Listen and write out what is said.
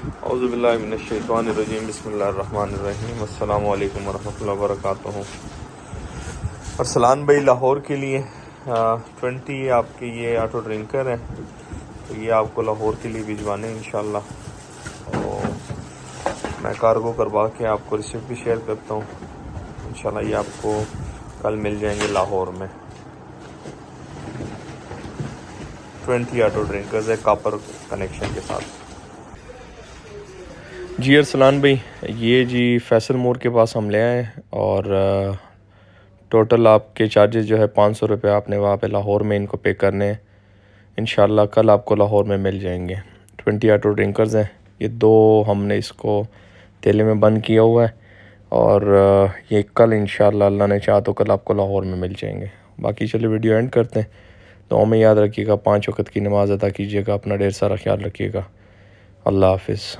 औज़ुबिल्लाहिमिनश्शैतानिर्रजीम बिस्मिल्लाहिर्रहमानिर्रहीम अस्सलामु अलैकुम वरहमतुल्लाहि वबरकातुहू। अरसलान भाई लाहौर के लिए 20 आपके ये ऑटो ड्रिंकर हैं, तो ये आपको लाहौर के लिए भिजवाने हैं इंशाल्लाह। और मैं कार्गो करवा के आपको रिसिप्ट भी शेयर करता हूँ इंशाल्लाह। ये आपको कल मिल जाएंगे लाहौर में। 20 ऑटो ड्रिंकर्स है कॉपर कनेक्शन के साथ। जी अरसलान भाई, ये जी फैसल मोड़ के पास हम ले आए और टोटल आपके चार्जेस जो है 500 रुपये आपने वहाँ पे लाहौर में इनको पे करने हैं। इंशाल्लाह कल आपको लाहौर में मिल जाएंगे। 20 ऑटो ड्रिंकर्स हैं, ये 2 हमने इसको तेले में बंद किया हुआ है और ये कल इंशाल्लाह अल्लाह ने चाहा तो कल आपको लाहौर में मिल जाएंगे। बाकी चलिए वीडियो एंड करते हैं। तो में याद रखिएगा, 5 वक्त की नमाज़ अदा कीजिएगा, अपना ढेर सारा ख्याल रखिएगा। अल्लाह हाफिज़।